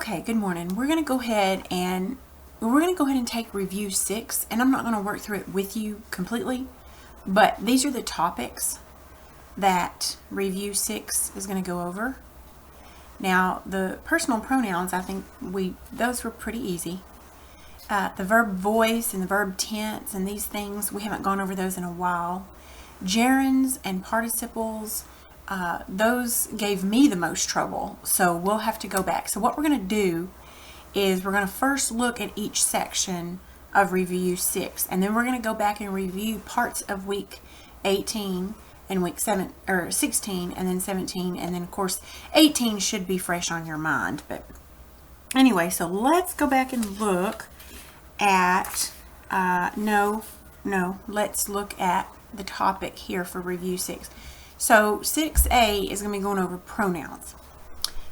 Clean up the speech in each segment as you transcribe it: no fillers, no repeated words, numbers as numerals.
Okay, good morning. We're going to go ahead and take review 6, and I'm not going to work through it with you completely, but these are the topics that review 6 is going to go over. Now, the personal pronouns, I think those were pretty easy. The verb voice and the verb tense and these things, we haven't gone over those in a while. Gerunds and participles, those gave me the most trouble, so we'll have to go back. So what we're going to do is we're going to first look at each section of review 6, and then we're going to go back and review parts of week 18 and week 16 and then 17, and then of course 18 should be fresh on your mind. But anyway, so let's go back and look at let's look at the topic here for review 6. So 6A is going to be going over pronouns.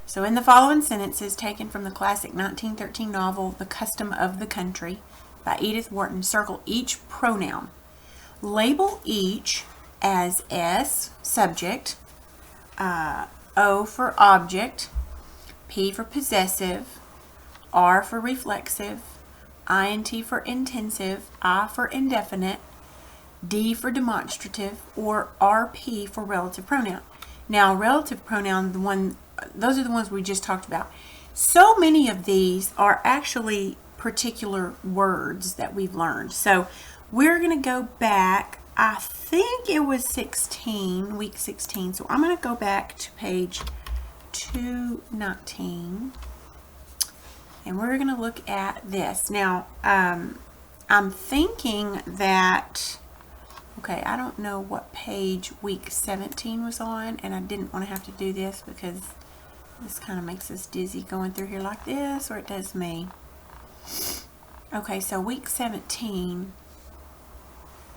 So in the following sentences taken from the classic 1913 novel The Custom of the Country by Edith Wharton, circle each pronoun. Label each as S, subject, O for object, P for possessive, R for reflexive, INT for intensive, I for indefinite, D for demonstrative, or RP for relative pronoun. Now, relative pronoun, those are the ones we just talked about. So many of these are actually particular words that we've learned. So we're going to go back, I think it was week 16. So I'm going to go back to page 219. And we're going to look at this. Now, I'm thinking that, okay, I don't know what page week 17 was on, and I didn't want to have to do this because this kind of makes us dizzy going through here like this, or it does me. Okay, so week 17,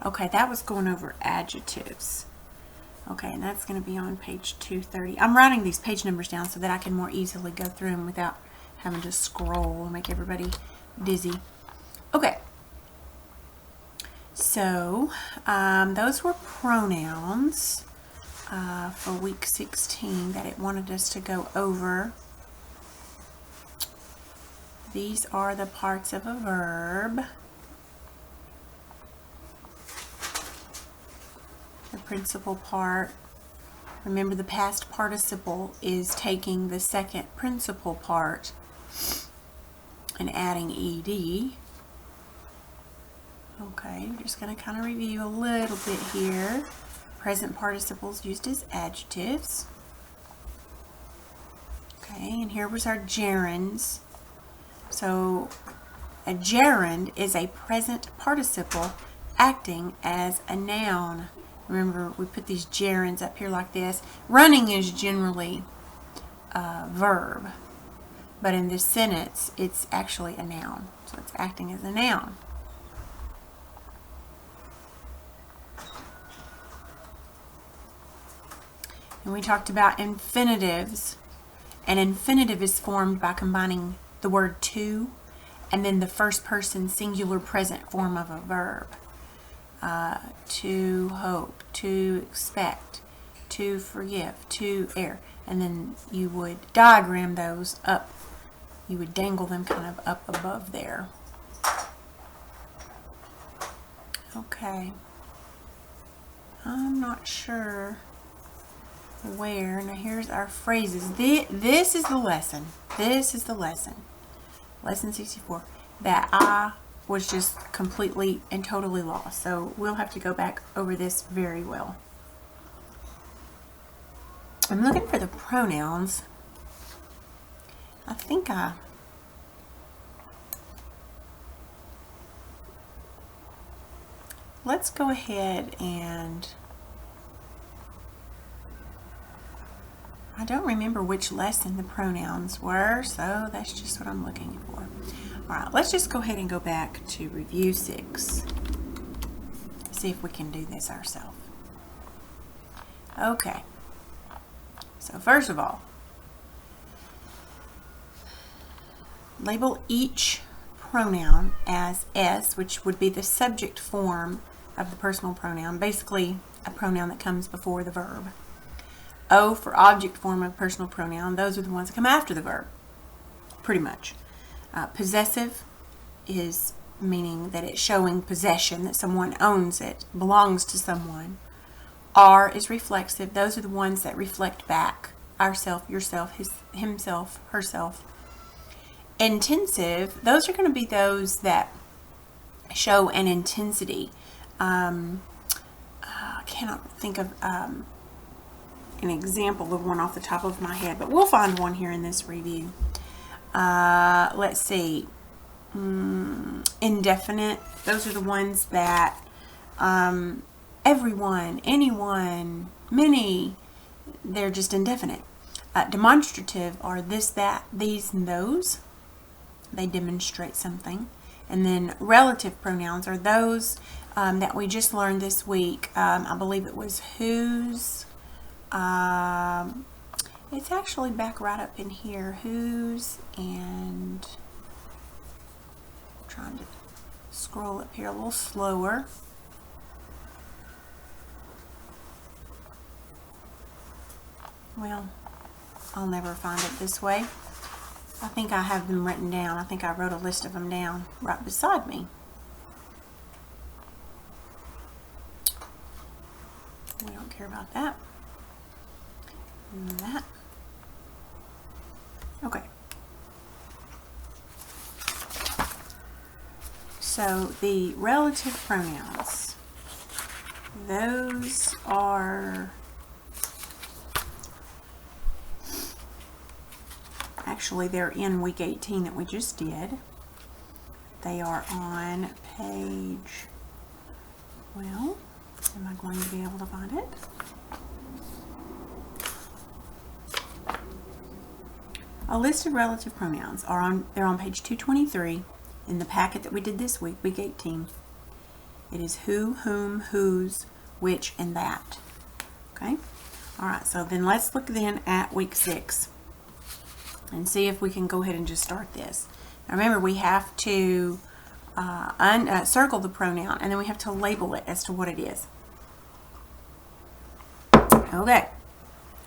okay, that was going over adjectives. Okay, and that's going to be on page 230. I'm writing these page numbers down so that I can more easily go through them without having to scroll and make everybody dizzy. Okay. So, those were pronouns for week 16 that it wanted us to go over. These are the parts of a verb. The principal part. Remember, the past participle is taking the second principal part and adding ed. Okay, we're just going to kind of review a little bit here. Present participles used as adjectives. Okay, and here was our gerunds. So a gerund is a present participle acting as a noun. Remember, we put these gerunds up here like this. Running is generally a verb, but in this sentence, it's actually a noun. So it's acting as a noun. And we talked about infinitives. An infinitive is formed by combining the word to and then the first person singular present form of a verb. To hope, to expect, to forgive, to err. And then you would diagram those up. You would dangle them kind of up above there. Okay. I'm not sure where. Now here's our phrases. This is the lesson. This is the lesson. Lesson 64. That I was just completely and totally lost. So we'll have to go back over this very well. I'm looking for the pronouns. I think let's go ahead and I don't remember which lesson the pronouns were, so that's just what I'm looking for. Alright, let's just go ahead and go back to review 6. See if we can do this ourselves. Okay. So first of all, label each pronoun as S, which would be the subject form of the personal pronoun, basically a pronoun that comes before the verb. O for object form of personal pronoun, those are the ones that come after the verb. pretty much. Possessive is meaning that it's showing possession, that someone owns it, belongs to someone. R is reflexive. Those are the ones that reflect back. Ourself, yourself, himself, herself. Intensive, those are going to be those that show an intensity. I cannot think of an example of one off the top of my head, but we'll find one here in this review. Let's see. Indefinite, those are the ones that everyone, anyone, many, they're just indefinite. Demonstrative are this, that, these, and those. They demonstrate something. And then relative pronouns are those that we just learned this week. I believe it was whose. It's actually back right up in here. Whose, and I'm trying to scroll up here a little slower. Well, I'll never find it this way. I think I have them written down. I think I wrote a list of them down right beside me. We don't care about that. And that. Okay. So the relative pronouns, those are actually, they're in week 18 that we just did. They are on page, well, am I going to be able to find it? A list of relative pronouns they're on page 223 in the packet that we did this week, week 18. It is who, whom, whose, which, and that. Okay? All right, so then let's look then at week 6 and see if we can go ahead and just start this. Now remember, we have to circle the pronoun, and then we have to label it as to what it is. Okay,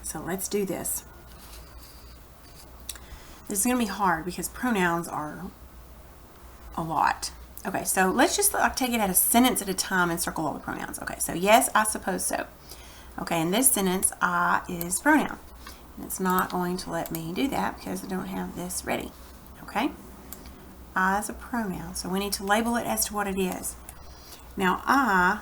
so let's do this. This is going to be hard because pronouns are a lot. Okay, so let's just take it at a sentence at a time and circle all the pronouns. Okay, so yes, I suppose so. Okay, in this sentence, I is pronoun. And it's not going to let me do that because I don't have this ready. Okay, I is a pronoun, so we need to label it as to what it is. Now, I,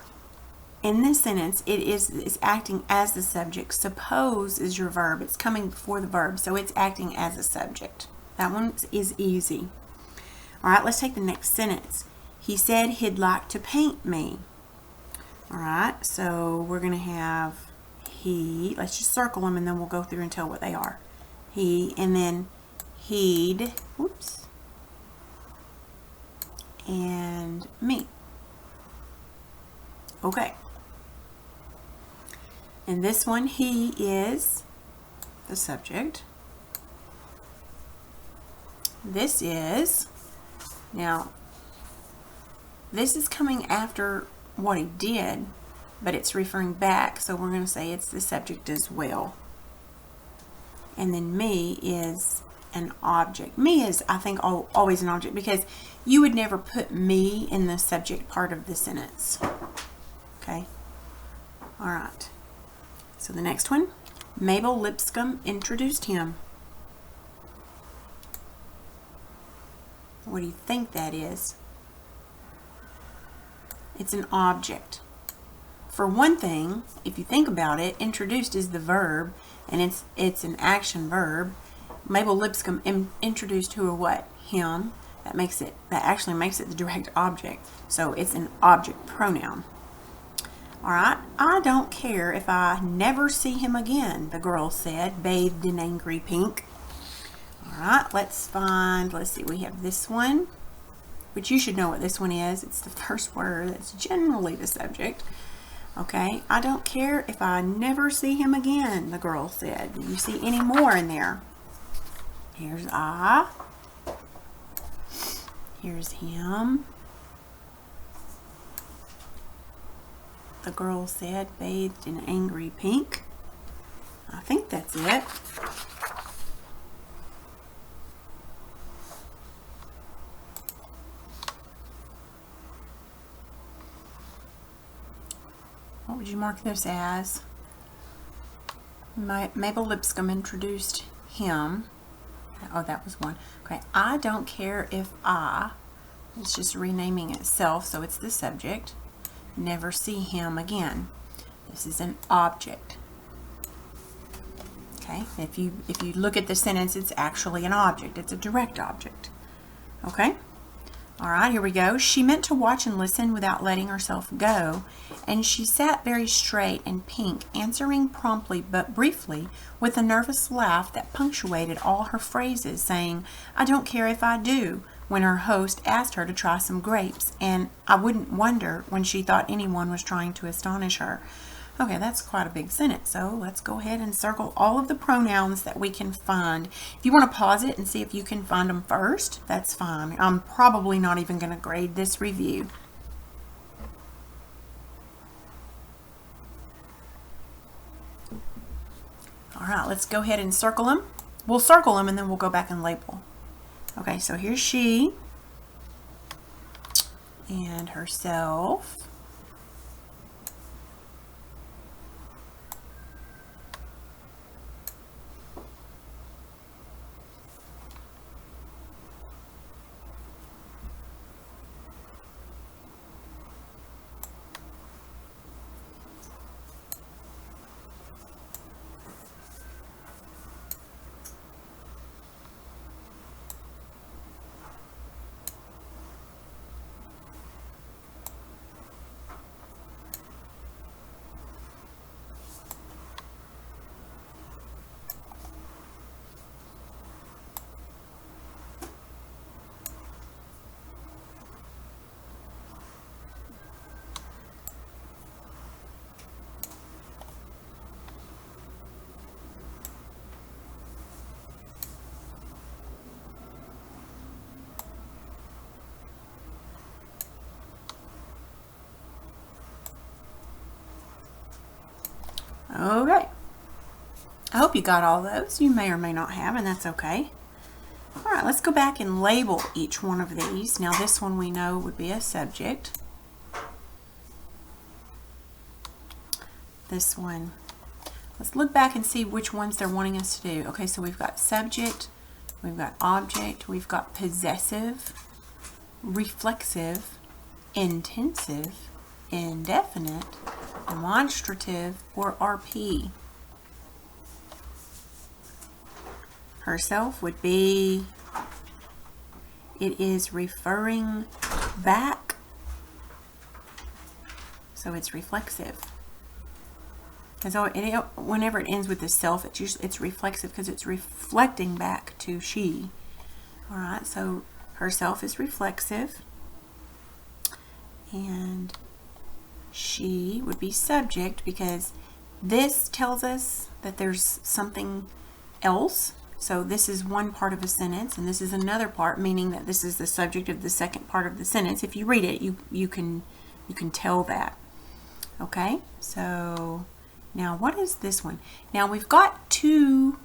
in this sentence, it is acting as the subject. Suppose is your verb. It's coming before the verb, so it's acting as a subject. That one is easy. All right, let's take the next sentence. He said he'd like to paint me. All right, so we're going to have he. Let's just circle them, and then we'll go through and tell what they are. He, and then he'd, whoops, and me. Okay. And this one, he is the subject. This is, now, this is coming after what he did, but it's referring back, so we're going to say it's the subject as well. And then me is an object. Me is, I think, always an object, because you would never put me in the subject part of the sentence. Okay? All right. So the next one, Mabel Lipscomb introduced him. What do you think that is? It's an object. For one thing, if you think about it, introduced is the verb, and it's an action verb. Mabel Lipscomb introduced who or what? Him. That actually makes it the direct object. So it's an object pronoun. All right, I don't care if I never see him again, the girl said, bathed in angry pink. All right, let's see, we have this one, which you should know what this one is. It's the first word. That's generally the subject. Okay, I don't care if I never see him again, the girl said. Do you see any more in there? Here's I. Here's him. The girl said, bathed in angry pink. I think that's it. what would you mark this as? Mabel Lipscomb introduced him. Oh, that was one. Okay, I don't care if I, it's just renaming itself, so it's the subject. Never see him again. This is an object. Okay, if you look at the sentence, it's actually an object. It's a direct object. Okay? All right, here we go. She meant to watch and listen without letting herself go, and she sat very straight and pink, answering promptly but briefly with a nervous laugh that punctuated all her phrases, saying, "I don't care if I do," when her host asked her to try some grapes, and "I wouldn't wonder" when she thought anyone was trying to astonish her. Okay, that's quite a big sentence, so let's go ahead and circle all of the pronouns that we can find. If you want to pause it and see if you can find them first, that's fine. I'm probably not even going to grade this review. All right, let's go ahead and circle them. We'll circle them and then we'll go back and label. Okay, so here's she and herself. Okay, I hope you got all those. You may or may not have, and that's okay. All right, let's go back and label each one of these. Now this one we know would be a subject. This one, let's look back and see which ones they're wanting us to do. Okay, so we've got subject, we've got object, we've got possessive, reflexive, intensive, indefinite, demonstrative, or RP. Herself would be, it is referring back, so it's reflexive. Because whenever it ends with the self, it's reflexive because it's reflecting back to she. All right, so herself is reflexive, and she would be subject because this tells us that there's something else. So this is one part of a sentence, and this is another part, meaning that this is the subject of the second part of the sentence. If you read it, you can tell that. Okay, so now what is this one? Now we've got two,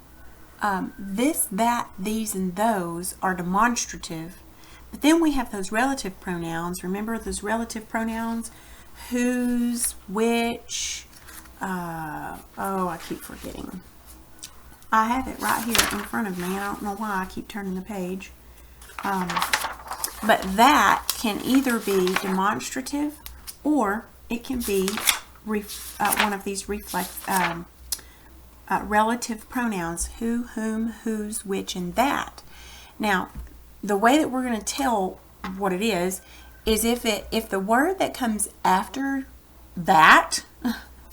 this, that, these, and those are demonstrative, but then we have those relative pronouns. Remember those relative pronouns? Whose, which, oh, I keep forgetting. I have it right here in front of me. I don't know why I keep turning the page. But that can either be demonstrative or it can be one of these relative pronouns, who, whom, whose, which, and that. Now, the way that we're going to tell what it is if the word that comes after that,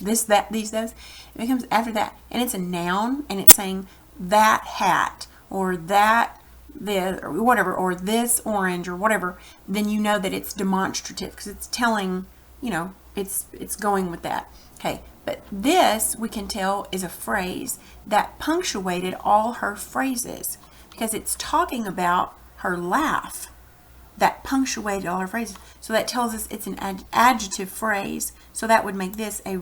this, that, these, those, if it comes after that and it's a noun and it's saying that hat or that this or whatever, or this orange or whatever, then you know that it's demonstrative because it's telling, you know, it's going with that. Okay, but this we can tell is a phrase that punctuated all her phrases because it's talking about her laugh. That punctuated all her phrases. So that tells us it's an adjective phrase. So that would make this a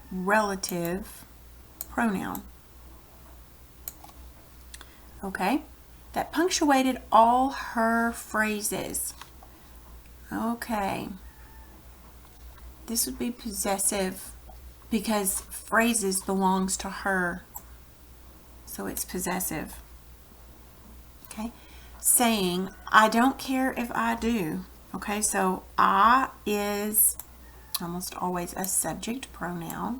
relative pronoun. Okay? That punctuated all her phrases. Okay. This would be possessive because phrases belongs to her, so it's possessive. Okay, saying, I don't care if I do. Okay, so I is almost always a subject pronoun,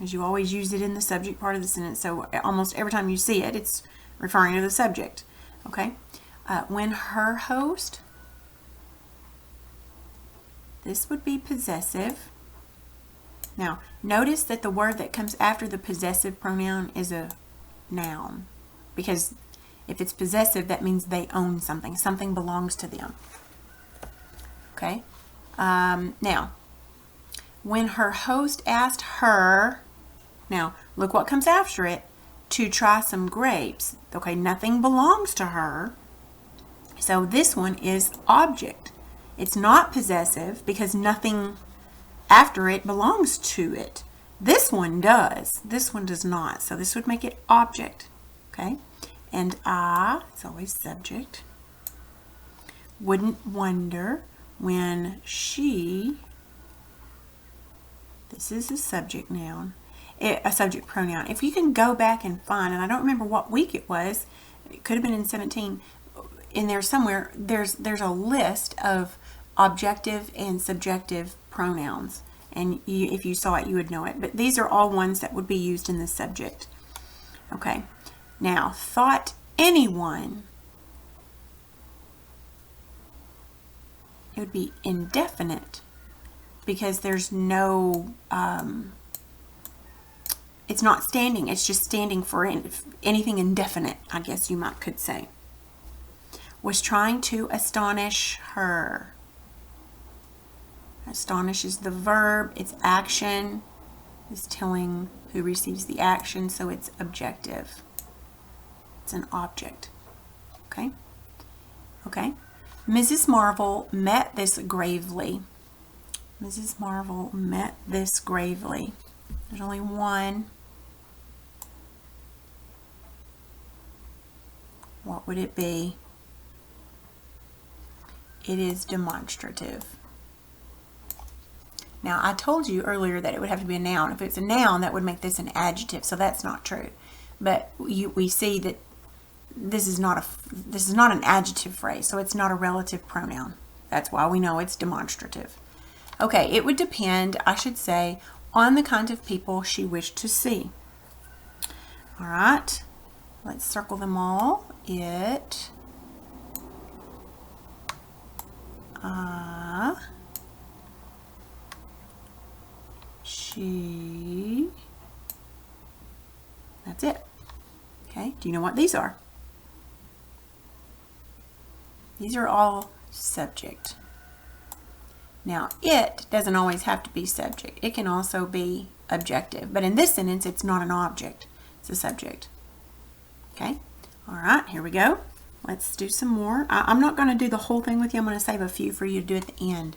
as you always use it in the subject part of the sentence. So almost every time you see it, it's referring to the subject. Okay, when her host, this would be possessive. Now, notice that the word that comes after the possessive pronoun is a noun, because if it's possessive, that means they own something. Something belongs to them. Okay? Now, when her host asked her, now look what comes after it, to try some grapes. Okay, nothing belongs to her. So this one is object. It's not possessive because nothing after it belongs to it. This one does. This one does not. So this would make it object. Okay? And I, it's always subject, wouldn't wonder when she, this is a subject noun, a subject pronoun. If you can go back and find, and I don't remember what week it was, it could have been in 17, in there somewhere, there's a list of objective and subjective pronouns. And if you saw it, you would know it. But these are all ones that would be used in the subject. Okay. Now, thought anyone. It would be indefinite because there's no, it's not standing. It's just standing for anything indefinite, I guess you could say. Was trying to astonish her. Astonish is the verb. It's action. It's telling who receives the action, so it's objective. It's an object. Okay? Okay. Mrs. Marvel met this gravely. Mrs. Marvel met this gravely. There's only one. What would it be? It is demonstrative. Now, I told you earlier that it would have to be a noun. If it's a noun, that would make this an adjective, so that's not true. But we see that this is not an adjective phrase, so it's not a relative pronoun. That's why we know it's demonstrative. Okay, it would depend, I should say, on the kind of people she wished to see. All right, let's circle them all. It, she, that's it. Okay, do you know what these are? These are all subject. Now, it doesn't always have to be subject. It can also be objective. But in this sentence, it's not an object. It's a subject. Okay? All right, here we go. Let's do some more. I'm not going to do the whole thing with you. I'm going to save a few for you to do at the end.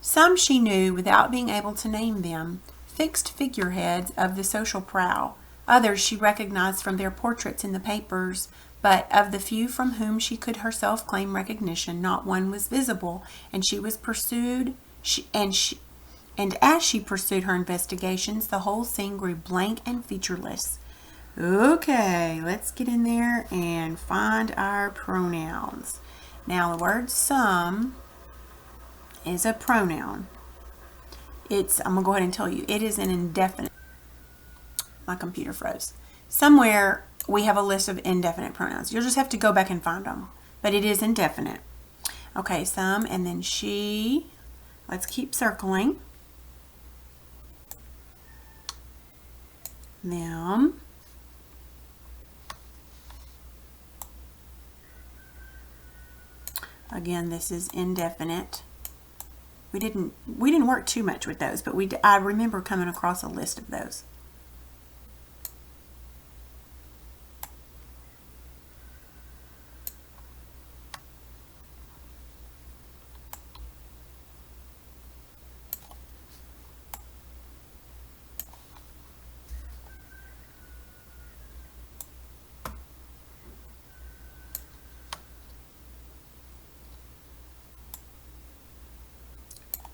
Some she knew without being able to name them, fixed figureheads of the social prow. Others she recognized from their portraits in the papers, but of the few from whom she could herself claim recognition, not one was visible, and she was pursued, and as she pursued her investigations, the whole scene grew blank and featureless. Okay, let's get in there and find our pronouns. Now, the word some is a pronoun. I'm going to go ahead and tell you, it is an indefinite. My computer froze. Somewhere we have a list of indefinite pronouns. You'll just have to go back and find them. But it is indefinite. Okay, some, and then she. Let's keep circling. Them. Again, this is indefinite. We didn't work too much with those, but I remember coming across a list of those.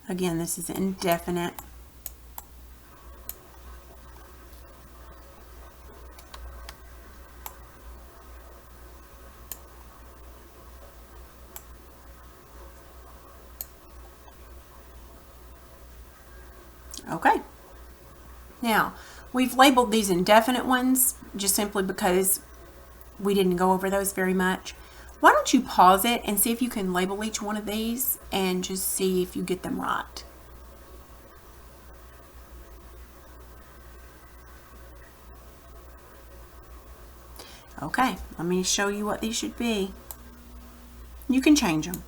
Again, this is indefinite. Okay. Now, we've labeled these indefinite ones just simply because we didn't go over those very much. Why don't you pause it and see if you can label each one of these and just see if you get them right. Okay, let me show you what these should be. You can change them.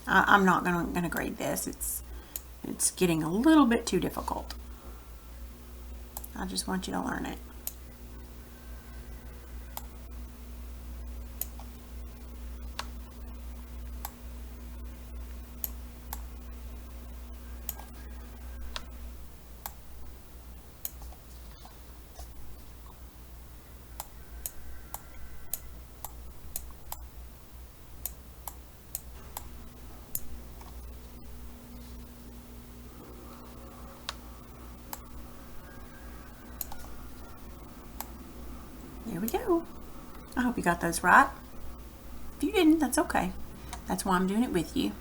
I'm not going to grade this. It's getting a little bit too difficult. I just want you to learn it. There we go. I hope you got those right. If you didn't, that's okay. That's why I'm doing it with you.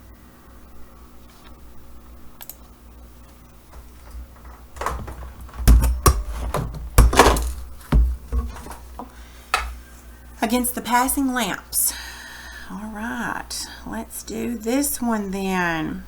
Against the passing lamps. All right, let's do this one then.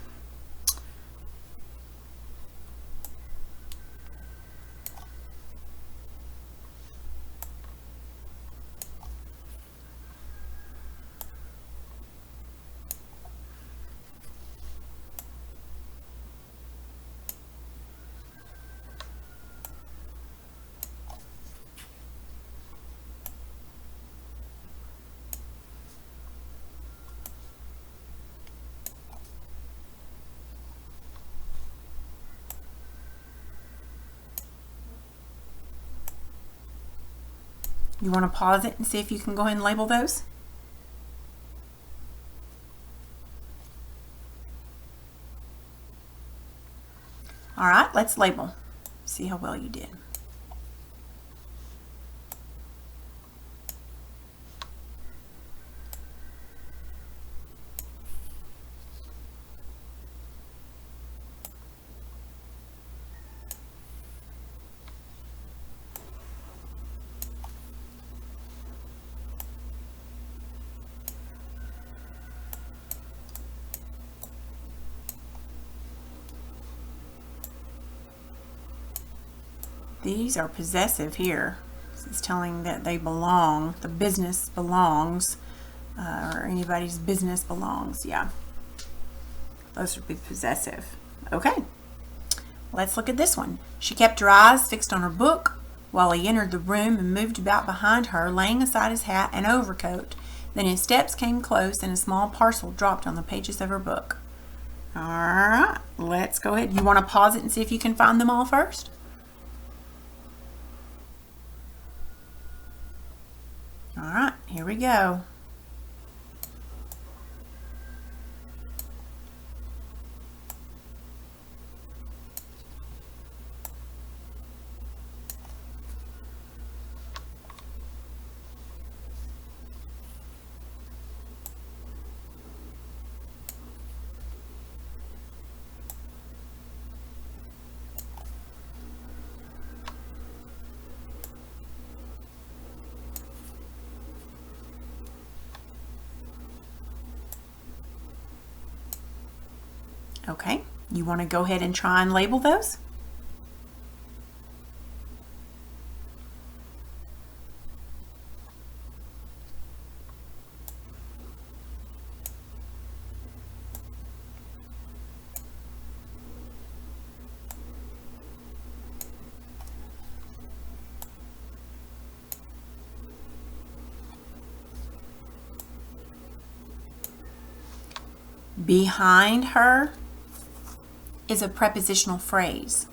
You want to pause it and see if you can go ahead and label those? All right, let's label. See how well you did. These are possessive here. This is telling that they belong, the business belongs, or anybody's business belongs. Yeah, those would be possessive. Okay, let's look at this one. She kept her eyes fixed on her book while he entered the room and moved about behind her, laying aside his hat and overcoat. Then his steps came close and a small parcel dropped on the pages of her book. All right, let's go ahead. You want to pause it and see if you can find them all first? All right, here we go. Okay, you want to go ahead and try and label those? Behind her is a prepositional phrase,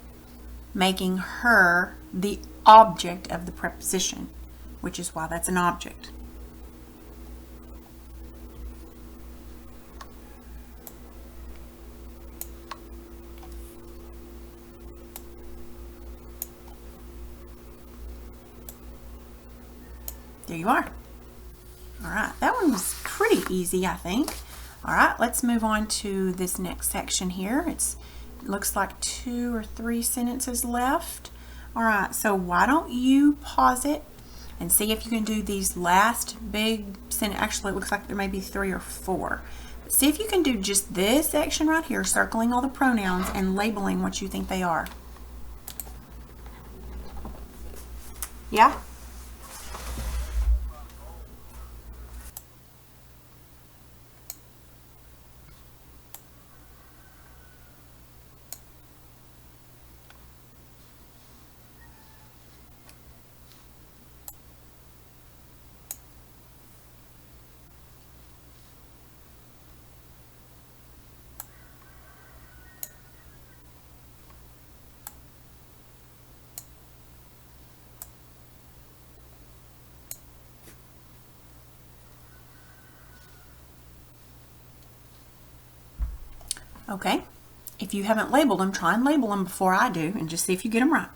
making her the object of the preposition, which is why that's an object. There you are. All right, that one was pretty easy, I think. All right, let's move on to this next section here. It's looks like 2 or 3 sentences left. All right, so why don't you pause it and see if you can do these last big sentences. Actually, it looks like there may be 3 or 4. But see if you can do just this section right here, circling all the pronouns and labeling what you think they are. Yeah? Okay. If you haven't labeled them, try and label them before I do and just see if you get them right.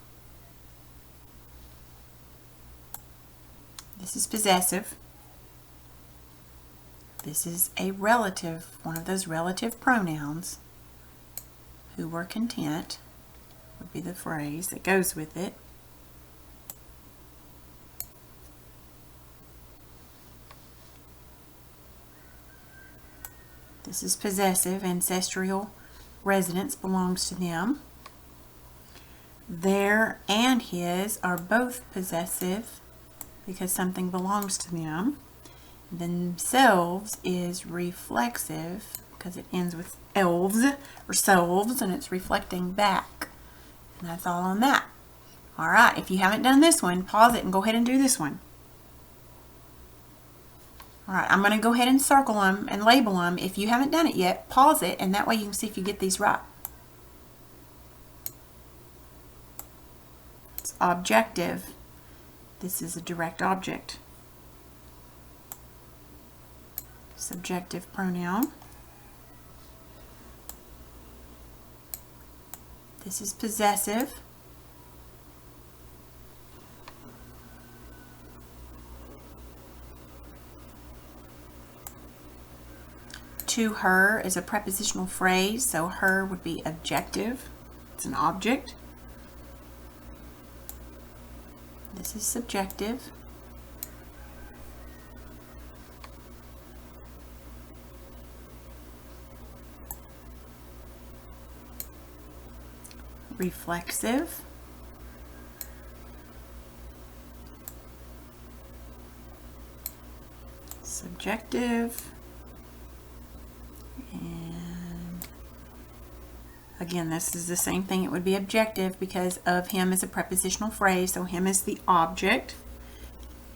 This is possessive. This is a relative, one of those relative pronouns. Who were content would be the phrase that goes with it. This is possessive. Ancestral residence belongs to them. Their and his are both possessive because something belongs to them. Themselves is reflexive because it ends with elves or selves and it's reflecting back. And that's all on that. All right, if you haven't done this one, pause it and go ahead and do this one. All right, I'm going to go ahead and circle them and label them. If you haven't done it yet, pause it, and that way you can see if you get these right. It's objective. This is a direct object. Subjective pronoun. This is possessive. To her is a prepositional phrase, so her would be objective. It's an object. This is subjective. Reflexive. Subjective. And again, this is the same thing. It would be objective because of him is a prepositional phrase, so him is the object.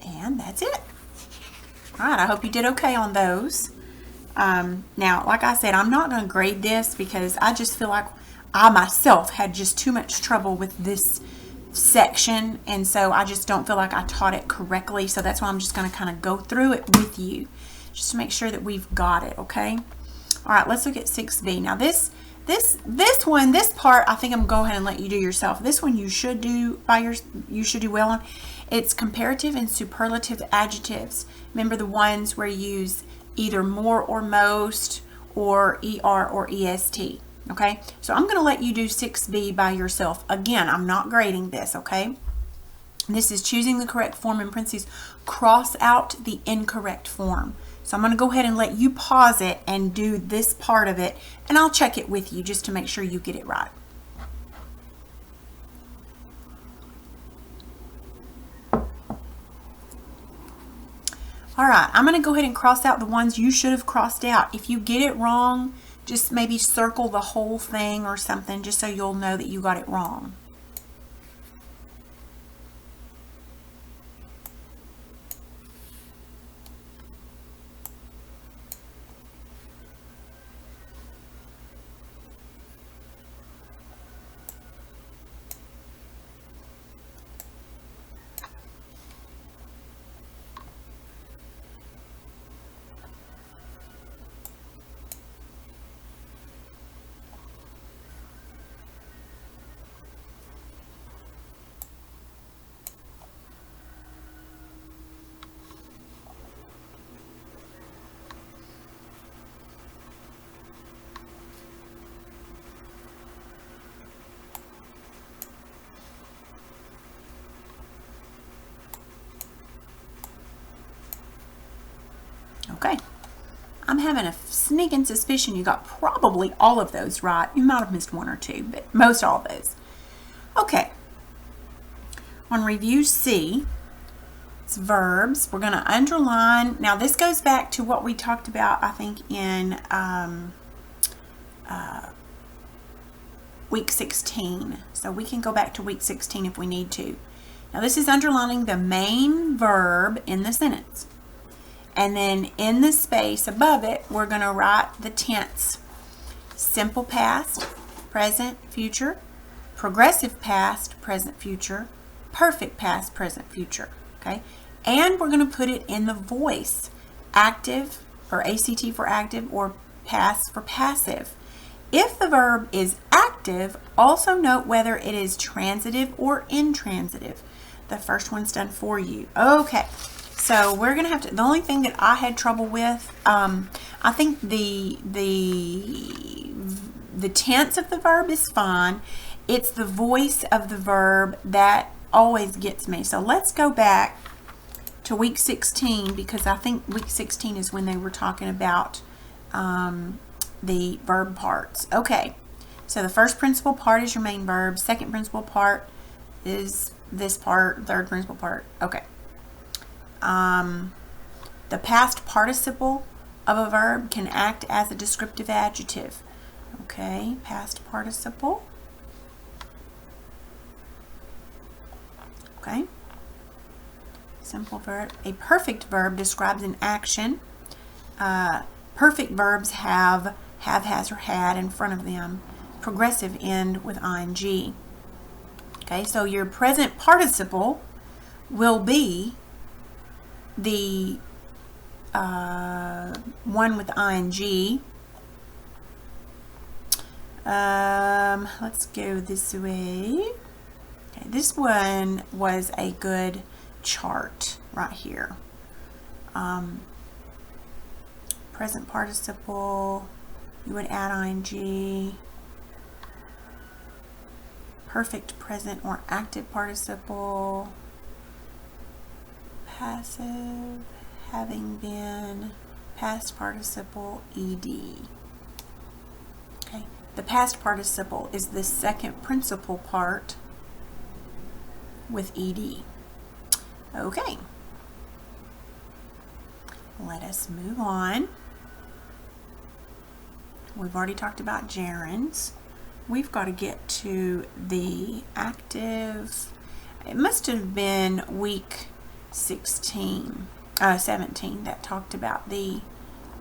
And that's it. All right, I hope you did okay on those. Now, like I said, I'm not going to grade this because I just feel like I myself had just too much trouble with this section, and so I just don't feel like I taught it correctly. So that's why I'm just going to kind of go through it with you just to make sure that we've got it, okay? All right, let's look at 6B. Now this part, I think I'm going to go ahead and let you do yourself. This one you should do well on. It's comparative and superlative adjectives. Remember the ones where you use either more or most or ER or EST. Okay, so I'm going to let you do 6B by yourself. Again, I'm not grading this, okay? This is choosing the correct form in parentheses. Cross out the incorrect form. So I'm going to go ahead and let you pause it and do this part of it, and I'll check it with you just to make sure you get it right. All right, I'm going to go ahead and cross out the ones you should have crossed out. If you get it wrong, just maybe circle the whole thing or something just so you'll know that you got it wrong. Okay. I'm having a sneaking suspicion you got probably all of those right. You might have missed one or two, but most all of those. Okay. On review C, it's verbs. We're going to underline. Now this goes back to what we talked about, I think, in week 16. So we can go back to week 16 if we need to. Now this is underlining the main verb in the sentence. And then in the space above it, we're going to write the tense. Simple past, present, future, progressive past, present, future, perfect past, present, future. Okay? And we're going to put it in the voice. Active, or ACT for active, or past for passive. If the verb is active, also note whether it is transitive or intransitive. The first one's done for you. Okay. So we're going to have to, the only thing that I had trouble with, I think the tense of the verb is fine. It's the voice of the verb that always gets me. So let's go back to week 16 because I think week 16 is when they were talking about the verb parts. Okay, so the first principal part is your main verb. Second principal part is this part. Third principal part. Okay. The past participle of a verb can act as a descriptive adjective. Okay, past participle. Okay. Simple verb. A perfect verb describes an action. Perfect verbs have, has, or had in front of them. Progressive end with ing. Okay, so your present participle will be the one with ing. Let's go this way. Okay, this one was a good chart right here. Present participle, you would add ing. Perfect present or active participle. Passive, having been, past participle, ed. Okay, the past participle is the second principal part with ed. Okay, let us move on. We've already talked about gerunds. We've got to get to the active. It must have been week 17 that talked about the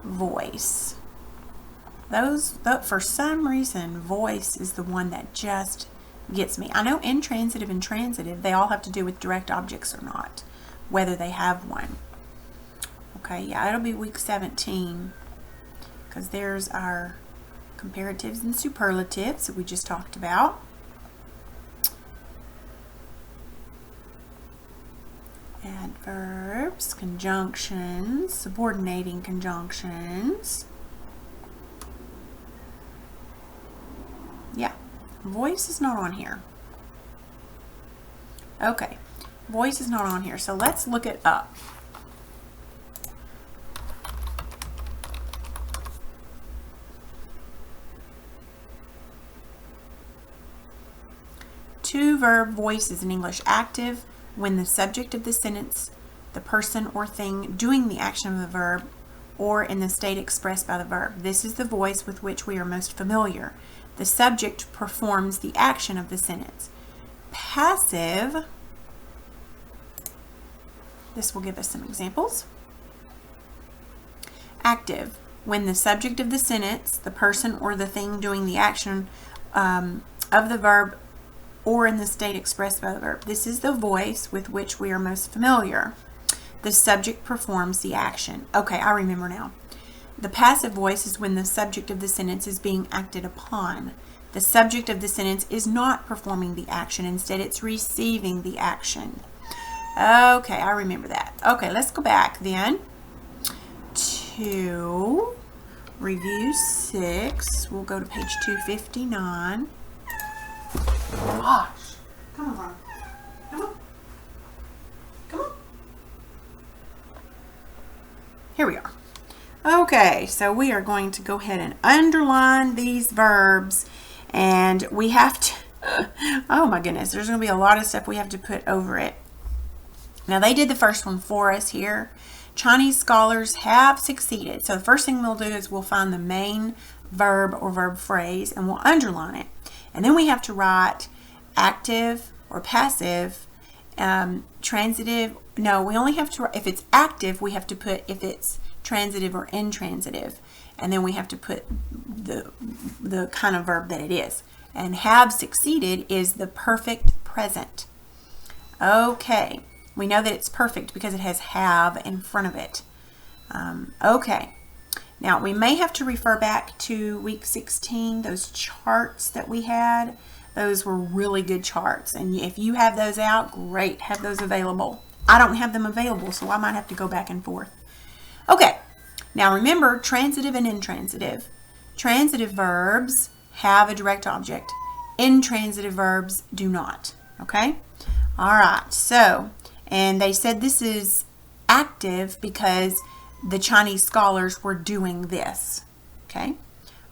voice. For some reason, voice is the one that just gets me. I know intransitive and transitive, they all have to do with direct objects or not, whether they have one. Okay, yeah, it'll be week 17 because there's our comparatives and superlatives that we just talked about. Adverbs, conjunctions, subordinating conjunctions. Yeah, voice is not on here. Okay, voice is not on here, so let's look it up. Two verb voices in English. Active, when the subject of the sentence, the person or thing doing the action of the verb, or in the state expressed by the verb. This is the voice with which we are most familiar. The subject performs the action of the sentence. Passive, this will give us some examples. Active, when the subject of the sentence, the person or the thing doing the action of the verb, or in the state expressed by the verb. This is the voice with which we are most familiar. The subject performs the action. Okay, I remember now. The passive voice is when the subject of the sentence is being acted upon. The subject of the sentence is not performing the action. Instead, it's receiving the action. Okay, I remember that. Okay, let's go back then to review 6. We'll go to page 259. Gosh, come on, come on, come on. Here we are. Okay, so we are going to go ahead and underline these verbs, and we have to, oh my goodness, there's going to be a lot of stuff we have to put over it. Now they did the first one for us here. Chinese scholars have succeeded. So the first thing we'll do is we'll find the main verb or verb phrase and we'll underline it. And then we have to write active or passive, transitive. No, we only have to, if it's active, we have to put if it's transitive or intransitive. And then we have to put the kind of verb that it is. And have succeeded is the perfect present. Okay, we know that it's perfect because it has have in front of it. Okay, now we may have to refer back to week 16, those charts that we had. Those were really good charts, and if you have those out, great, have those available. I don't have them available, so I might have to go back and forth. Okay, now remember transitive and intransitive. Transitive verbs have a direct object. Intransitive verbs do not. Okay? All right, so, and they said this is active because the Chinese scholars were doing this. Okay?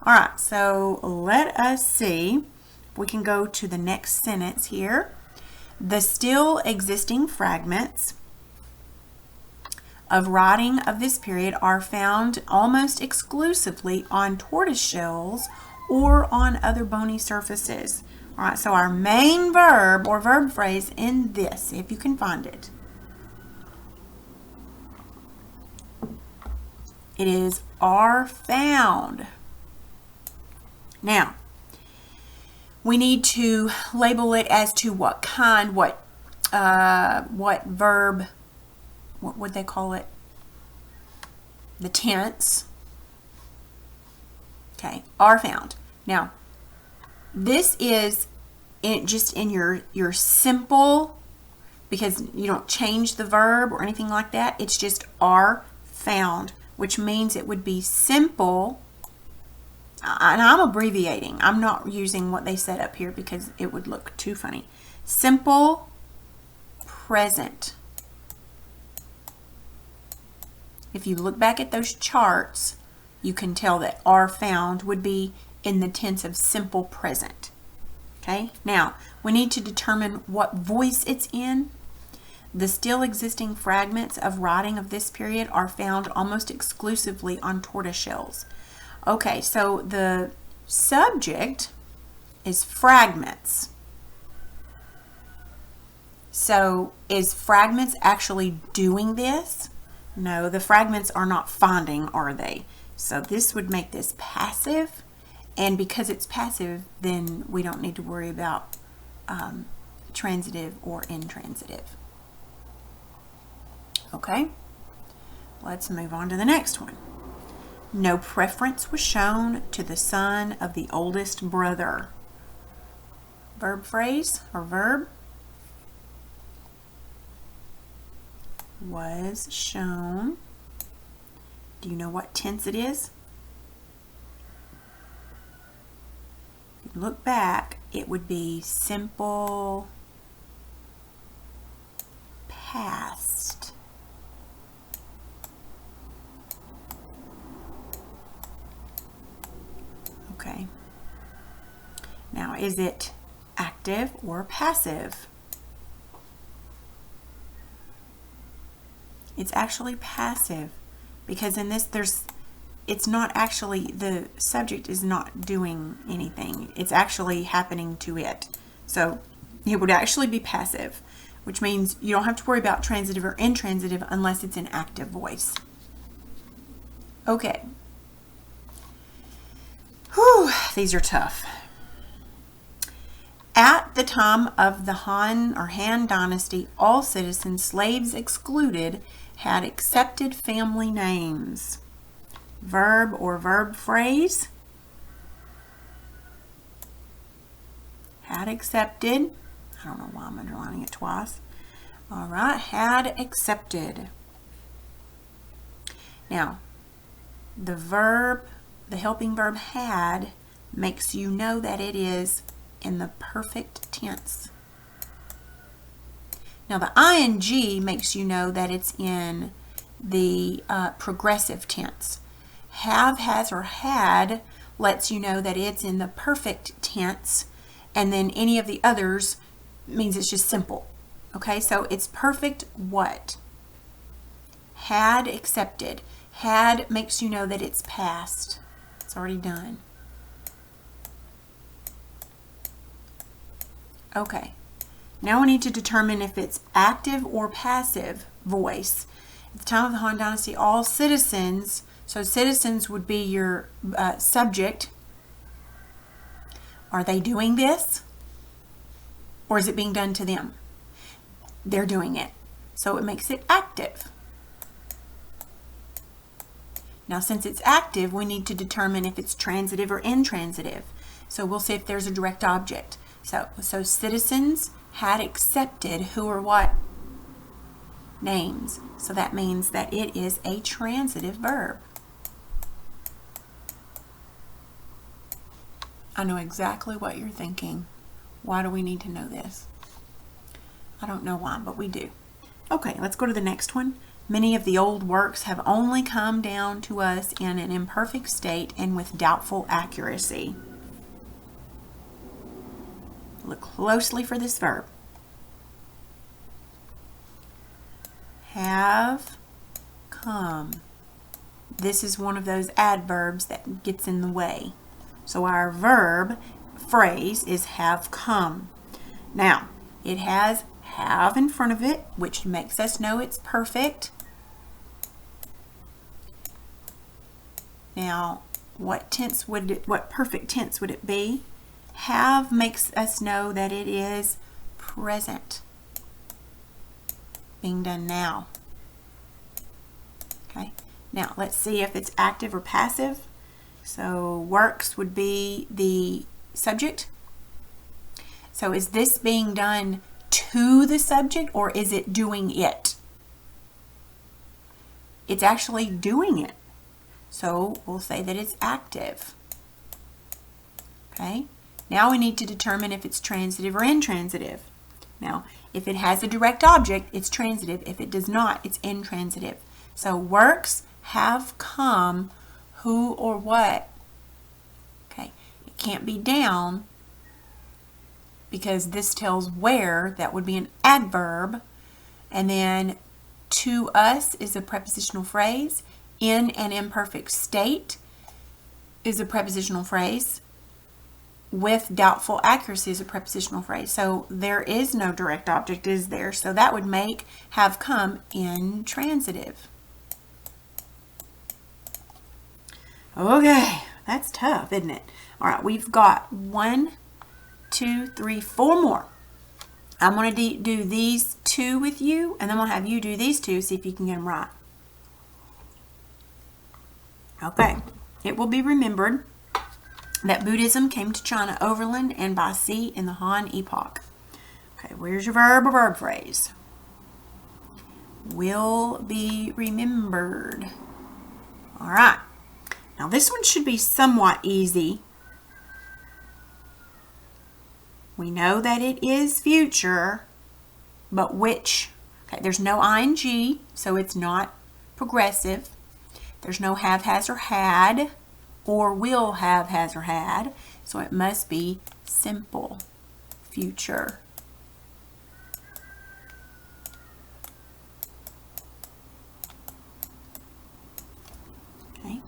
All right, so let us see if we can go to the next sentence here. The still existing fragments of writing of this period are found almost exclusively on tortoise shells or on other bony surfaces. All right, so our main verb or verb phrase in this, if you can find it, it is are found. Now, we need to label it as to what kind, what verb, what would they call it? The tense. Okay, are found. Now, this is just in your simple, because you don't change the verb or anything like that. It's just are found, which means it would be simple. And I'm abbreviating. I'm not using what they said up here because it would look too funny. Simple present. If you look back at those charts, you can tell that are found would be in the tense of simple present. Okay, now we need to determine what voice it's in. The still existing fragments of writing of this period are found almost exclusively on tortoise shells. Okay, so the subject is fragments. So is fragments actually doing this? No, the fragments are not finding, are they? So this would make this passive, and because it's passive, then we don't need to worry about transitive or intransitive. Okay, let's move on to the next one. No preference was shown to the son of the oldest brother. Verb phrase or verb. Was shown. Do you know what tense it is? If you look back, it would be simple past. Okay. Now, is it active or passive? It's actually passive because in this it's not actually, the subject is not doing anything. It's actually happening to it. So it would actually be passive, which means you don't have to worry about transitive or intransitive unless it's an active voice. Okay. Whew, these are tough. At the time of the Han or Han dynasty, all citizens, slaves excluded, had accepted family names. Verb or verb phrase. Had accepted. I don't know why I'm underlining it twice. All right, had accepted. Now, the verb, the helping verb had, makes you know that it is in the perfect tense. Now the ing makes you know that it's in the progressive tense. Have, has, or had lets you know that it's in the perfect tense, and then any of the others means it's just simple. Okay, so it's perfect what? Had accepted. Had makes you know that it's past. It's already done. Okay, now we need to determine if it's active or passive voice. At the time of the Han Dynasty, all citizens, so citizens would be your subject. Are they doing this? Or is it being done to them? They're doing it. So it makes it active. Now, since it's active, we need to determine if it's transitive or intransitive. So we'll see if there's a direct object. So citizens had accepted who or what? Names. So that means that it is a transitive verb. I know exactly what you're thinking. Why do we need to know this? I don't know why, but we do. Okay, let's go to the next one. Many of the old works have only come down to us in an imperfect state and with doubtful accuracy. Look closely for this verb. Have come. This is one of those adverbs that gets in the way. So our verb phrase is have come. Now, it has have in front of it, which makes us know it's perfect. Now, what perfect tense would it be? Have makes us know that it is present, being done now. Okay, now let's see if it's active or passive. So works would be the subject. So is this being done to the subject or is it doing it? It's actually doing it. So we'll say that it's active. Okay, now we need to determine if it's transitive or intransitive. Now, if it has a direct object, it's transitive. If it does not, it's intransitive. So works have come, who or what? Okay, it can't be down because this tells where. That would be an adverb. And then to us is a prepositional phrase. In an imperfect state is a prepositional phrase. With doubtful accuracy is a prepositional phrase. So there is no direct object, is there? So that would make have come intransitive. Okay, that's tough, isn't it? All right, we've got 1, 2, 3, 4 more. I'm going to do these 2 with you, and then I'm going to have you do these 2, see if you can get them right. Okay, it will be remembered that Buddhism came to China overland and by sea in the Han epoch. Okay, where's your verb or verb phrase? Will be remembered. All right. Now this one should be somewhat easy. We know that it is future, but which? Okay, there's no ing, so it's not progressive. There's no have, has, or had, or will have, has, or had, so it must be simple future. Okay,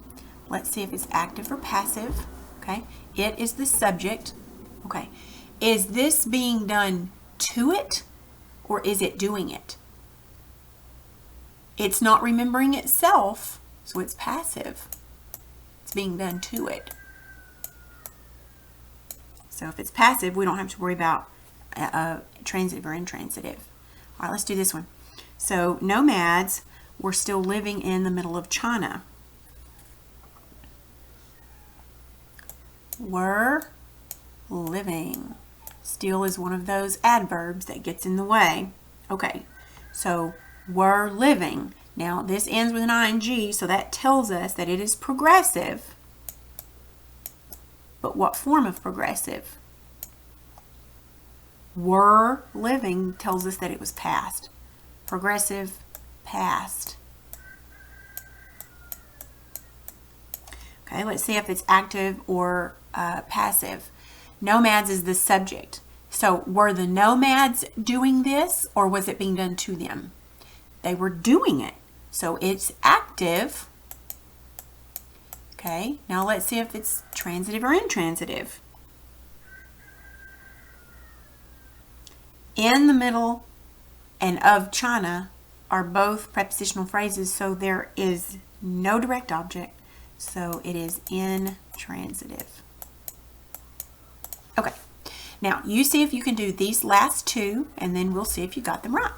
let's see if it's active or passive. Okay, it is the subject. Okay, is this being done to it, or is it doing it? It's not remembering itself, so it's passive. It's being done to it. So if it's passive, we don't have to worry about transitive or intransitive. All right, let's do this one. So nomads were still living in the middle of China. Were living. Still is one of those adverbs that gets in the way. Okay, so were living. Now this ends with an ing, so that tells us that it is progressive. But what form of progressive? Were living tells us that it was past. Progressive, past. Okay, let's see if it's active or passive. Nomads is the subject. So were the nomads doing this, or was it being done to them? They were doing it. So it's active. Okay, now let's see if it's transitive or intransitive. In the middle and of China are both prepositional phrases, so there is no direct object, so it is intransitive. Okay, now you see if you can do these last two, and then we'll see if you got them right.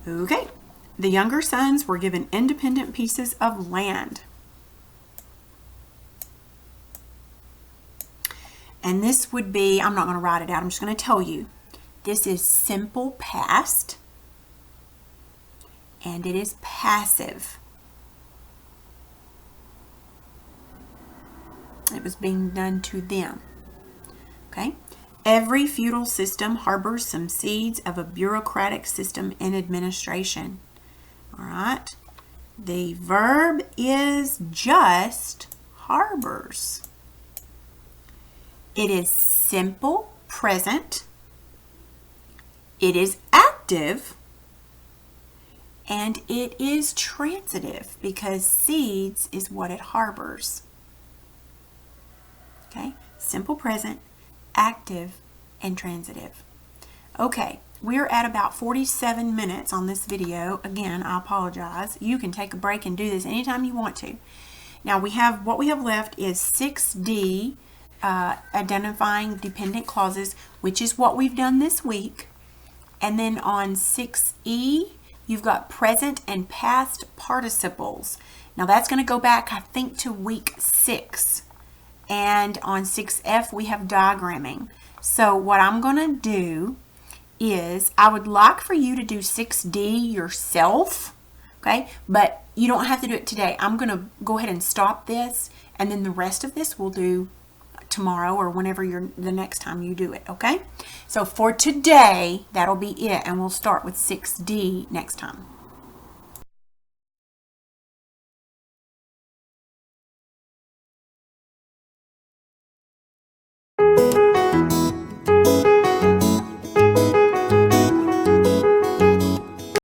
Okay, the younger sons were given independent pieces of land. And this would be, I'm not going to write it out, I'm just going to tell you. This is simple past, and it is passive. It was being done to them. Okay? Every feudal system harbors some seeds of a bureaucratic system in administration. All right? The verb is just harbors. It is simple present. It is active. And it is transitive because seeds is what it harbors. Okay? Simple present, active, and transitive. Okay, we're at about 47 minutes on this video. Again, I apologize. You can take a break and do this anytime you want to. Now what we have left is 6D, identifying dependent clauses, which is what we've done this week. And then on 6E, you've got present and past participles. Now that's going to go back, I think, to week 6. And on 6F, we have diagramming. So what I'm going to do is I would like for you to do 6D yourself, okay? But you don't have to do it today. I'm going to go ahead and stop this, and then the rest of this we'll do tomorrow or whenever the next time you do it, okay? So for today, that'll be it, and we'll start with 6D next time.